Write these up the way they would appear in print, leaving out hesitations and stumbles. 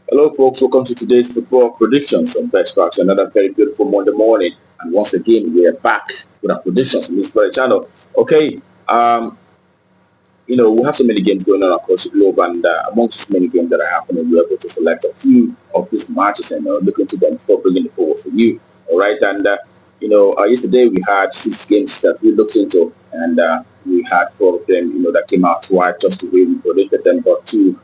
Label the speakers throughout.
Speaker 1: Hello, folks. Welcome to today's football predictions on Bet Facts. Another very beautiful Monday morning, and once again, we are back with our predictions on this very channel. Okay, we have so many games going on across the globe, and amongst these many games that are happening, we're able to select a few of these matches and look into them before bringing it forward for you. All right, and yesterday we had 6 games that we looked into, and we had 4 of them, that came out right just the way we predicted them, but two,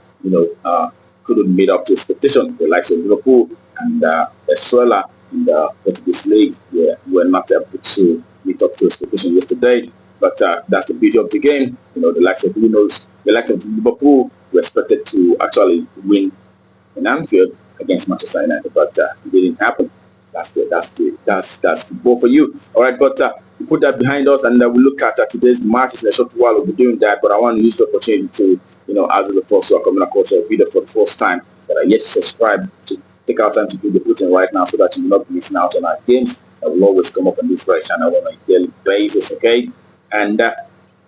Speaker 1: couldn't meet up to expectation. The likes of Liverpool and Estrella in the Portuguese league were not able to meet up to expectation yesterday. But that's the beauty of the game. The likes of Liverpool were expected to actually win in Anfield against Manchester United, but it didn't happen. That's football for you. All right, but we put that behind us, and we look at today's matches in a short while. We'll be doing that, but I want to use the opportunity to, as the first who are coming across a video for the first time that are yet to subscribe, to take our time to do the button right now so that you will not be missing out on our games that will always come up on this very channel on a daily basis. Okay, and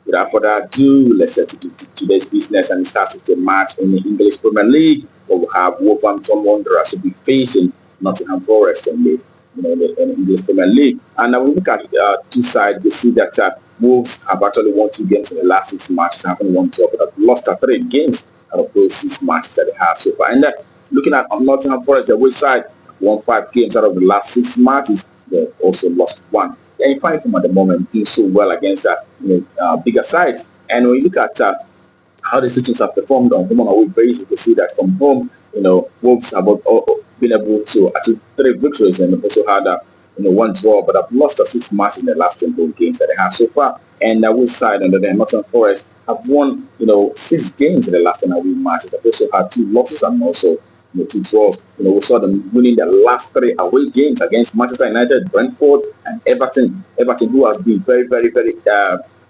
Speaker 1: without further ado, let's get to today's business, and it starts with a match in the English Premier League where we have Wolverhampton Wanderers to be facing Nottingham Forest in the English Premier League. And now we look at two sides, we see that Wolves have actually won 2 games in the last 6 matches, haven't won 2, but have lost 3 games out of those 6 matches that they have so far. And looking at Nottingham Forest, the West side won 5 games out of the last 6 matches. They've also lost 1. They're in fine form at the moment, doing so well against bigger sides. And when you look at how the teams have performed on home and away basis, you can see that from home, Wolves have been able to achieve 3 victories and also had 1 draw, but have lost 6 matches in the last 10 home games that they have so far. And the Wolves side under the Nottingham Forest have won 6 games in the last 10 away matches. They've also had 2 losses and also 2 draws. We saw them winning the last 3 away games against Manchester United, Brentford, and Everton. Everton, who has been very, very, very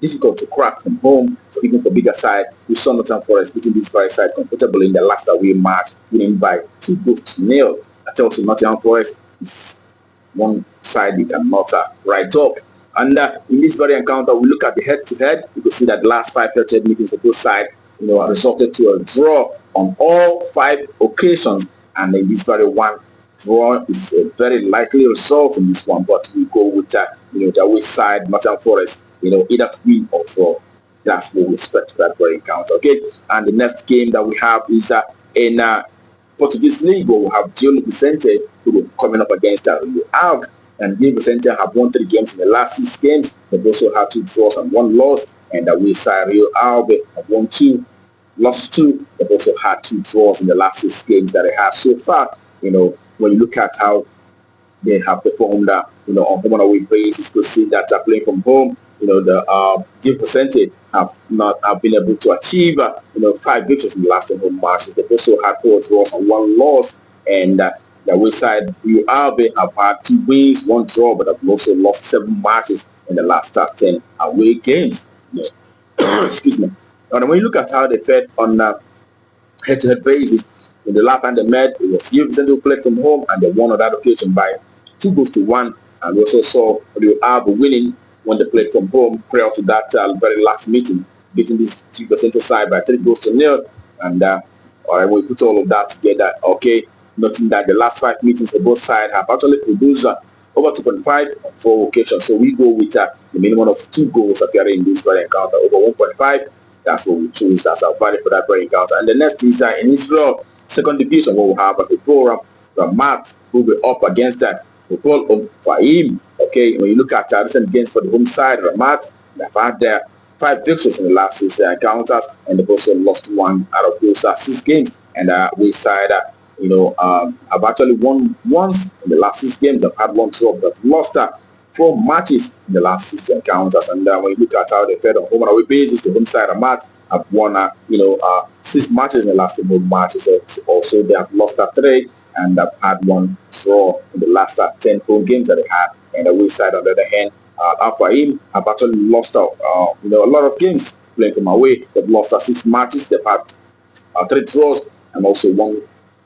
Speaker 1: difficult to crack from home, even for bigger side. We saw Nottingham Forest beating this very side comfortably in the last away match, winning by 2-0. I tell you, Nottingham Forest is one side you cannot write off. And in this very encounter, we look at the head-to-head. You can see that the last 5 head-to-head meetings for both sides, resulted to a draw on all 5 occasions. And in this very one, draw is a very likely result in this one. But we go with the away side, Nottingham Forest, either win or draw. That's what we expect for that very encounter. Okay, and the next game that we have is in Portuguese league, where we have Gil Vicente who will be coming up against Rio Ave. And Gil Vicente have won 3 games in the last 6 games. They've also had 2 draws and 1 loss. And we side Rio Ave have won 2, lost 2. They've also had 2 draws in the last 6 games that they have so far. When you look at how they have performed on home and away basis, you could see that playing from home, the Gil Vicente have been able to achieve 5 victories in the last 10 home matches. They've also had 4 draws and 1 loss, and the away side Rio Ave have had 2 wins, 1 draw, but have also lost 7 matches in the last 10 away games. Excuse me. And when you look at how they fared on head-to-head basis, in the last time they met, it was Gil Vicente who played from home, and they won on that occasion by 2-1. And we also saw Rio Ave winning when they played from home prior to that very last meeting, beating this Gil Vicente side by 3-0. And when we put all of that together, okay, noting that the last 5 meetings for both sides have actually produced over 2.5 on 4 occasions. So we go with the minimum of 2 goals appearing in this very encounter, over 1.5. That's what we choose. That's our value for that very encounter. And the next is in Israel, second division, where we have Hapoel Ramat, who will be up against Hapoel Umm. Okay, when you look at recent games for the home side, Ramat, they've had 5 victories in the last 6 encounters, and they've also lost 1 out of those 6 games. And we side, have actually won once in the last 6 games. They've had 1 draw, but lost 4 matches in the last 6 encounters. And when you look at how they fared on home and away basis, the home side Ramat have won 6 matches in the last 10 home matches. Also, they have lost 3 and have had 1 draw in the last 10 home games that they had. And the away side, on the other hand, Hapoel have actually lost a lot of games playing from away. They've lost 6 matches. They've had 3 draws and also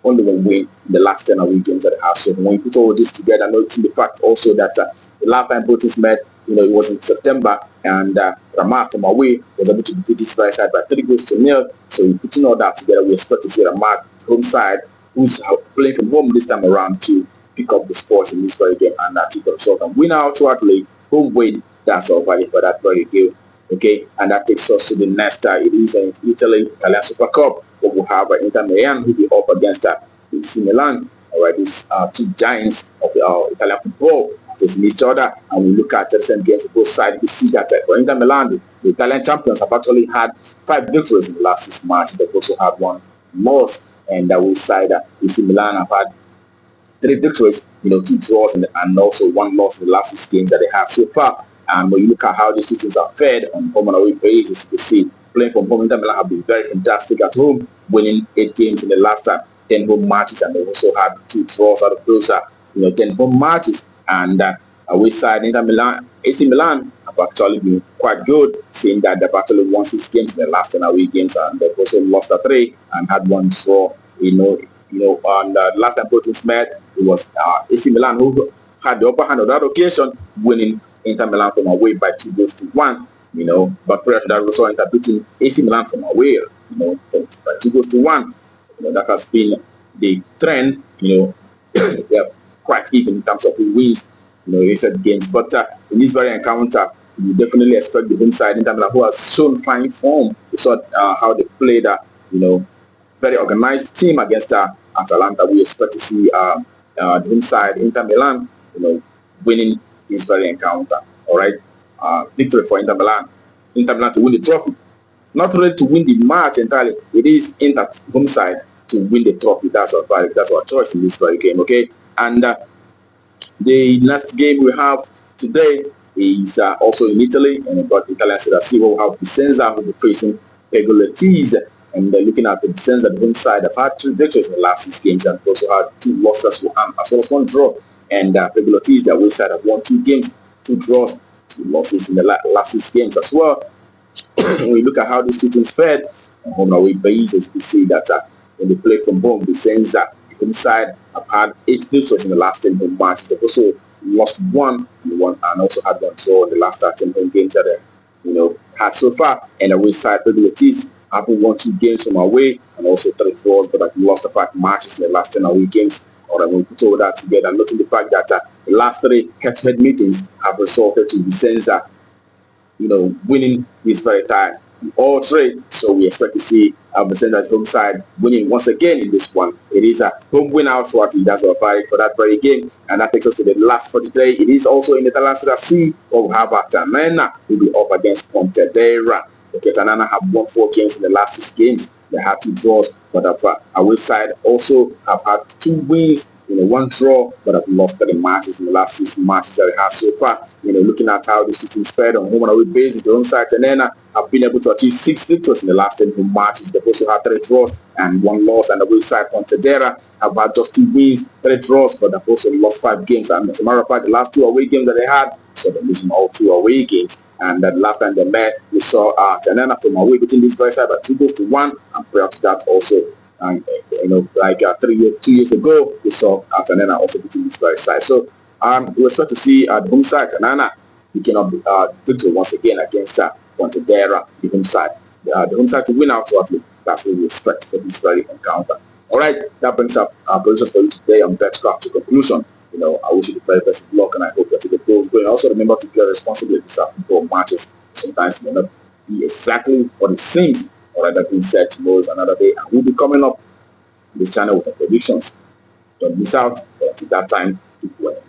Speaker 1: only 1 win in the last 10 away games that they have. So when you put all this together, noting the fact also that the last time both teams met, it was in September, and Ramat from away was able to defeat this very side by 3-0. So putting all that together, we expect to see Ramat home side who's playing from home this time around to pick up the sports in this very game and achieve the result and win out shortly. Home win, that's all valid for that very game. Okay, and that takes us to the next. It is in Italy, Italian Super Cup. We will have Inter Milan who will be up against AC Milan. All right, these two giants of Italian football facing each other, and we look at the recent games for both sides. We see that for Inter Milan, the Italian champions have actually had 5 victories in the last 6 matches. They've also had 1 loss, and that we side AC Milan have had 3 victories, 2 draws, and also 1 loss in the last 6 games that they have so far. And when you look at how these two teams are fared on home and away basis, you can see playing from home, Inter Milan have been very fantastic at home, winning 8 games in the last 10 home matches, and they also had 2 draws out of those 10 home matches. And away side, Inter Milan, AC Milan have actually been quite good, seeing that they've actually won 6 games in the last 10 away games, and they've also lost 3 and had 1 draw. On the last time both teams met, it was AC Milan who had the upper hand on that occasion, winning Inter Milan from away by 2-1. But prior to that, we saw Inter beating AC Milan from away, by 2-1. That has been the trend. They're quite even in terms of who wins, recent games. But in this very encounter, you definitely expect the home side Inter Milan, who has shown fine form. We saw how they played, very organized team against Atalanta. We expect to see the home side Inter Milan, winning this very encounter. All right, victory for Inter Milan. Inter Milan to win the trophy, not really to win the match entirely. It is Inter home side to win the trophy. That's our choice in this very game. Okay, and the next game we have today is also in Italy, and but Italian Serie C will have Vicenza who will be facing Pergolettese. And looking at the Vicenza, the home side, have had 2 victories in the last 6 games and also had 2 losses as well as 1 draw. And Pergolettese, their away side, have won 2 games, 2 draws, 2 losses in the last 6 games as well. When we look at how these 2 teams fared on home and away basis, we see that when they play from home, Vicenza, the home side, have had 8 victories in the last 10 home matches. They've also lost 1 and also had 1 draw in the last 10 home games that they had so far. And away side, Pergolettese have won 2 games from away and also 3 draws, but have lost 5 matches in the last 10 away games. Or when we put all that together, noting the fact that the last 3 head-to-head meetings have resulted to Vicenza, winning this very time all 3. So we expect to see Vicenza's home side winning once again in this one. It is a home win out shortly. That's our fight for that very game, and that takes us to the last for today. It is also in the Italian Serie C. We'll have Ternana who will be up against Pontedera. Okay, Ternana have won 4 games in the last 6 games. They had 2 draws, but away side also have had 2 wins, 1 draw, but have lost 3 matches in the last 6 matches that they have so far. Looking at how these 2 teams fared on home and away basis, the home side Ternana have been able to achieve 6 victories in the last 10 home matches. They've also had 3 draws and 1 loss, and the away side Pontedera have had just 2 wins, 3 draws, but they've also lost 5 games. And as a matter of fact, the last 2 away games that they had, so they're losing all 2 away games. And the last time they met, we saw Ternana from away beating this very side by 2-1, and prior to that also, 2 years ago, we saw Ternana also beating this very side. So we expect to see the home side Ternana picking up victory once again against Pontedera, the home side. The home side to win out shortly. That's what we expect for this very encounter. All right, that brings up our predictions for you today on Betcraft to conclusion. I wish you the very best of luck, and I hope that you get goals going. Also, remember to play responsibly. These are football matches. Sometimes it may not be exactly what it seems. All right, that being said, tomorrow is another day, and we'll be coming up on this channel with our predictions. Don't miss out. Until that time, keep winning.